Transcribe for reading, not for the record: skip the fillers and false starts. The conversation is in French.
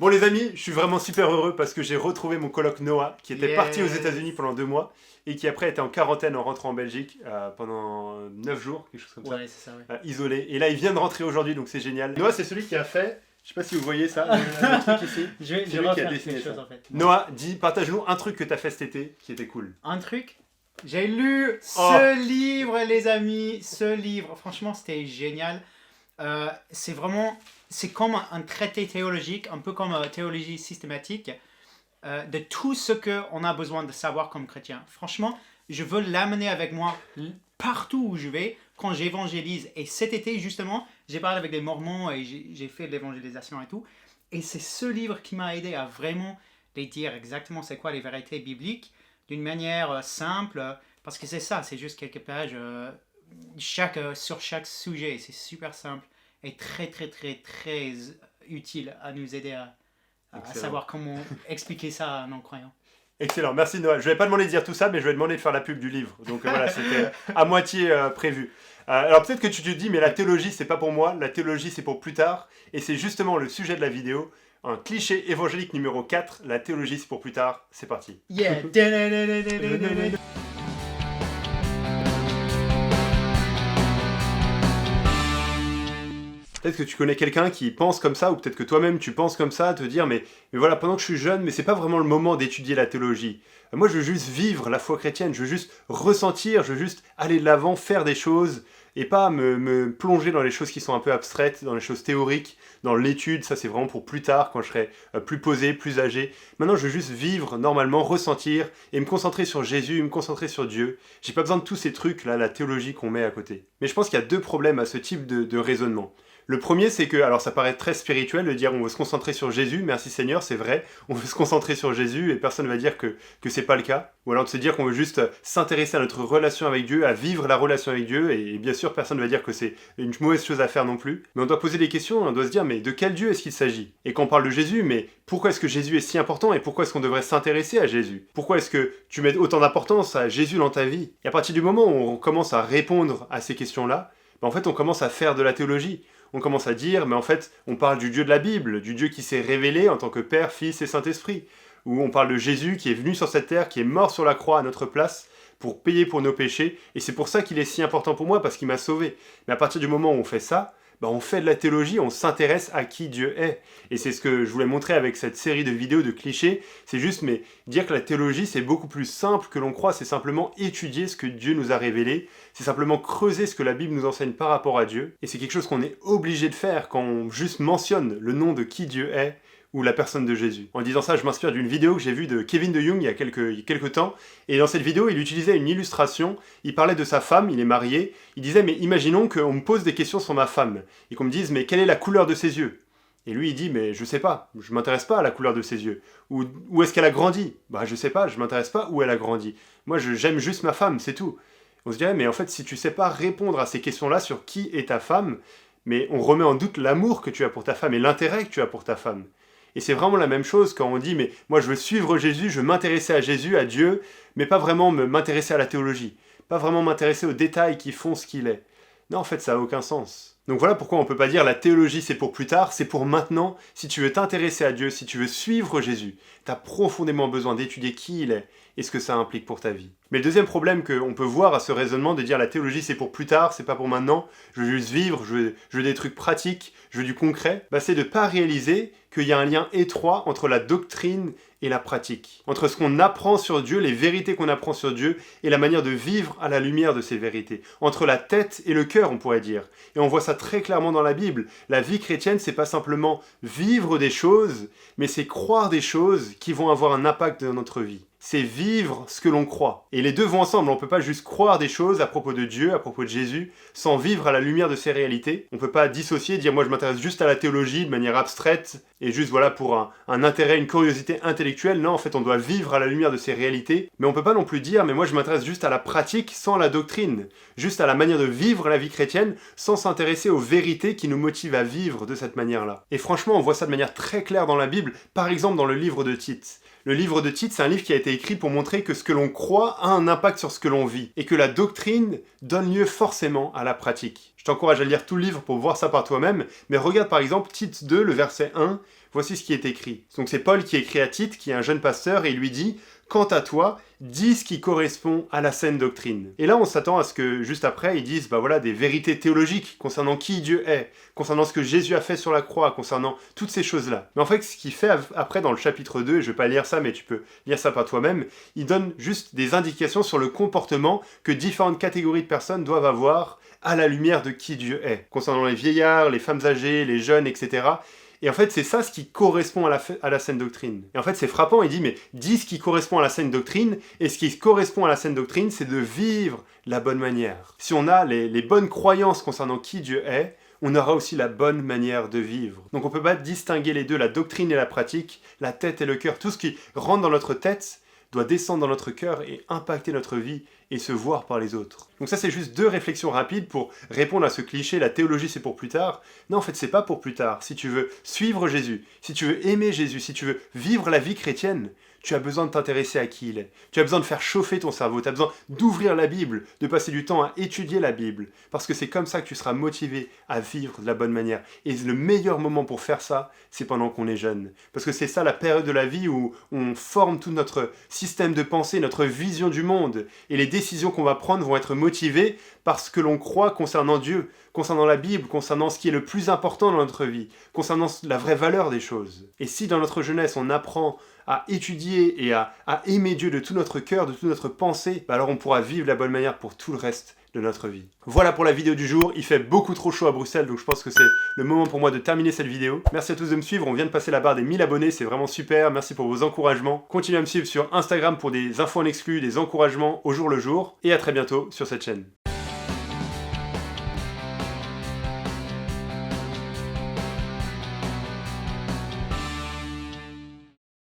Bon les amis, je suis vraiment super heureux parce que j'ai retrouvé mon coloc Noah qui était parti aux Yes. États-Unis pendant 2 mois et qui après était en quarantaine en rentrant en Belgique pendant 9 jours, quelque chose comme Ouais, c'est ça, ouais. ça, isolé. Et là il vient de rentrer aujourd'hui donc c'est génial. Noah c'est celui qui a fait, je sais pas si vous voyez ça, le truc ici. Je vais C'est lui qui a refaire dessiné quelque ça. chose en fait. Noah, partage-nous un truc que t'as fait cet été qui était cool. Un truc, j'ai lu Oh. ce livre, les amis. Ce livre, franchement, c'était génial. C'est vraiment, c'est comme un traité théologique, un peu comme théologie systématique, de tout ce qu'on a besoin de savoir comme chrétien. Franchement, je veux l'amener avec moi partout où je vais, quand j'évangélise. Et cet été, justement, j'ai parlé avec des Mormons et j'ai fait de l'évangélisation et tout. Et c'est ce livre qui m'a aidé à vraiment les dire exactement c'est quoi les vérités bibliques d'une manière simple, parce que c'est ça, c'est juste quelques pages sur chaque sujet. C'est super simple et très, très, très, très utile à nous aider à Excellent. savoir comment expliquer ça à un non-croyant. Excellent, merci Noah. Je vais pas demander de dire tout ça, mais je vais demander de faire la pub du livre. Donc voilà, c'était à moitié prévu. Alors peut-être que tu te dis, mais la théologie, c'est pas pour moi, la théologie, c'est pour plus tard. Et c'est justement le sujet de la vidéo. Un cliché évangélique numéro 4, la théologie, c'est pour plus tard. C'est parti. Yeah. Peut-être que tu connais quelqu'un qui pense comme ça, ou peut-être que toi-même tu penses comme ça, te dire mais voilà, pendant que je suis jeune, mais c'est pas vraiment le moment d'étudier la théologie. Moi je veux juste vivre la foi chrétienne, je veux juste ressentir, je veux juste aller de l'avant, faire des choses, et pas me plonger dans les choses qui sont un peu abstraites, dans les choses théoriques, dans l'étude, ça c'est vraiment pour plus tard, quand je serai plus posé, plus âgé. Maintenant je veux juste vivre normalement, ressentir, et me concentrer sur Jésus, me concentrer sur Dieu. J'ai pas besoin de tous ces trucs là, la théologie qu'on met à côté. Mais je pense qu'il y a deux problèmes à ce type de raisonnement. Le premier, c'est que, alors ça paraît très spirituel de dire on veut se concentrer sur Jésus, merci Seigneur, c'est vrai, on veut se concentrer sur Jésus et personne ne va dire que c'est pas le cas. Ou alors de se dire qu'on veut juste s'intéresser à notre relation avec Dieu, à vivre la relation avec Dieu, et bien sûr personne ne va dire que c'est une mauvaise chose à faire non plus. Mais on doit poser des questions, on doit se dire mais de quel Dieu est-ce qu'il s'agit? Et quand on parle de Jésus, mais pourquoi est-ce que Jésus est si important et pourquoi est-ce qu'on devrait s'intéresser à Jésus? Pourquoi est-ce que tu mets autant d'importance à Jésus dans ta vie? Et à partir du moment où on commence à répondre à ces questions-là, en fait on commence à faire de la théologie. On commence à dire, mais en fait, on parle du Dieu de la Bible, du Dieu qui s'est révélé en tant que Père, Fils et Saint-Esprit. Ou on parle de Jésus qui est venu sur cette terre, qui est mort sur la croix à notre place pour payer pour nos péchés. Et c'est pour ça qu'il est si important pour moi, parce qu'il m'a sauvé. Mais à partir du moment où on fait ça, on fait de la théologie, on s'intéresse à qui Dieu est. Et c'est ce que je voulais montrer avec cette série de vidéos de clichés. C'est juste, mais dire que la théologie, c'est beaucoup plus simple que l'on croit. C'est simplement étudier ce que Dieu nous a révélé. C'est simplement creuser ce que la Bible nous enseigne par rapport à Dieu. Et c'est quelque chose qu'on est obligé de faire quand on juste mentionne le nom de qui Dieu est ou la personne de Jésus. En disant ça, je m'inspire d'une vidéo que j'ai vue de Kevin De Young il y a quelques temps. Et dans cette vidéo, il utilisait une illustration. Il parlait de sa femme, il est marié. Il disait, mais imaginons qu'on me pose des questions sur ma femme. Et qu'on me dise, mais quelle est la couleur de ses yeux? Et lui, il dit, mais je sais pas, je m'intéresse pas à la couleur de ses yeux. Ou où est-ce qu'elle a grandi? Bah, je sais pas, je m'intéresse pas où elle a grandi. Moi, j'aime juste ma femme, c'est tout. On se dirait, mais en fait, si tu sais pas répondre à ces questions-là sur qui est ta femme, mais on remet en doute l'amour que tu as pour ta femme et l'intérêt que tu as pour ta femme. Et c'est vraiment la même chose quand on dit, mais moi je veux suivre Jésus, je veux m'intéresser à Jésus, à Dieu, mais pas vraiment m'intéresser à la théologie, pas vraiment m'intéresser aux détails qui font ce qu'il est. Non, en fait, ça n'a aucun sens. Donc voilà pourquoi on ne peut pas dire la théologie c'est pour plus tard, c'est pour maintenant. Si tu veux t'intéresser à Dieu, si tu veux suivre Jésus, tu as profondément besoin d'étudier qui il est et ce que ça implique pour ta vie. Mais le deuxième problème qu'on peut voir à ce raisonnement de dire la théologie c'est pour plus tard, c'est pas pour maintenant, je veux juste vivre, je veux des trucs pratiques, je veux du concret, c'est de ne pas réaliser qu'il y a un lien étroit entre la doctrine et la pratique. Entre ce qu'on apprend sur Dieu, les vérités qu'on apprend sur Dieu, et la manière de vivre à la lumière de ces vérités. Entre la tête et le cœur, on pourrait dire. Et on voit ça très clairement dans la Bible. La vie chrétienne, c'est pas simplement vivre des choses, mais c'est croire des choses qui vont avoir un impact dans notre vie. C'est vivre ce que l'on croit. Et les deux vont ensemble. On ne peut pas juste croire des choses à propos de Dieu, à propos de Jésus, sans vivre à la lumière de ces réalités. On ne peut pas dissocier, dire moi je m'intéresse juste à la théologie de manière abstraite, et juste voilà pour un intérêt, une curiosité intellectuelle. Non, en fait on doit vivre à la lumière de ces réalités. Mais on ne peut pas non plus dire mais moi je m'intéresse juste à la pratique sans la doctrine. Juste à la manière de vivre la vie chrétienne, sans s'intéresser aux vérités qui nous motivent à vivre de cette manière-là. Et franchement on voit ça de manière très claire dans la Bible, par exemple dans le livre de Tite. Le livre de Tite, c'est un livre qui a été écrit pour montrer que ce que l'on croit a un impact sur ce que l'on vit, et que la doctrine donne lieu forcément à la pratique. Je t'encourage à lire tout le livre pour voir ça par toi-même, mais regarde par exemple Tite 2, le verset 1, voici ce qui est écrit. Donc c'est Paul qui écrit à Tite, qui est un jeune pasteur, et il lui dit « Quant à toi, dis ce qui correspond à la saine doctrine. » Et là, on s'attend à ce que, juste après, ils disent voilà, des vérités théologiques concernant qui Dieu est, concernant ce que Jésus a fait sur la croix, concernant toutes ces choses-là. Mais en fait, ce qu'il fait après dans le chapitre 2, je ne vais pas lire ça, mais tu peux lire ça par toi-même, il donne juste des indications sur le comportement que différentes catégories de personnes doivent avoir à la lumière de qui Dieu est, concernant les vieillards, les femmes âgées, les jeunes, etc. Et en fait, c'est ça ce qui correspond à la saine doctrine. Et en fait, c'est frappant, il dit, mais dis ce qui correspond à la saine doctrine, et ce qui correspond à la saine doctrine, c'est de vivre la bonne manière. Si on a les bonnes croyances concernant qui Dieu est, on aura aussi la bonne manière de vivre. Donc on ne peut pas distinguer les deux, la doctrine et la pratique, la tête et le cœur. Tout ce qui rentre dans notre tête doit descendre dans notre cœur et impacter notre vie et se voir par les autres. Donc ça, c'est juste 2 réflexions rapides pour répondre à ce cliché, la théologie c'est pour plus tard. Non, en fait, c'est pas pour plus tard. Si tu veux suivre Jésus, si tu veux aimer Jésus, si tu veux vivre la vie chrétienne, tu as besoin de t'intéresser à qui il est. Tu as besoin de faire chauffer ton cerveau, tu as besoin d'ouvrir la Bible, de passer du temps à étudier la Bible, parce que c'est comme ça que tu seras motivé à vivre de la bonne manière. Et le meilleur moment pour faire ça, c'est pendant qu'on est jeune. Parce que c'est ça la période de la vie où on forme tout notre système de pensée, notre vision du monde, et les décisions qu'on va prendre vont être motivées par ce que l'on croit concernant Dieu, concernant la Bible, concernant ce qui est le plus important dans notre vie, concernant la vraie valeur des choses. Et si dans notre jeunesse on apprend à étudier et à aimer Dieu de tout notre cœur, de toute notre pensée, alors on pourra vivre de la bonne manière pour tout le reste de notre vie. Voilà pour la vidéo du jour. Il fait beaucoup trop chaud à Bruxelles, donc je pense que c'est le moment pour moi de terminer cette vidéo. Merci à tous de me suivre. On vient de passer la barre des 1000 abonnés, c'est vraiment super. Merci pour vos encouragements. Continuez à me suivre sur Instagram pour des infos en exclu, des encouragements au jour le jour. Et à très bientôt sur cette chaîne.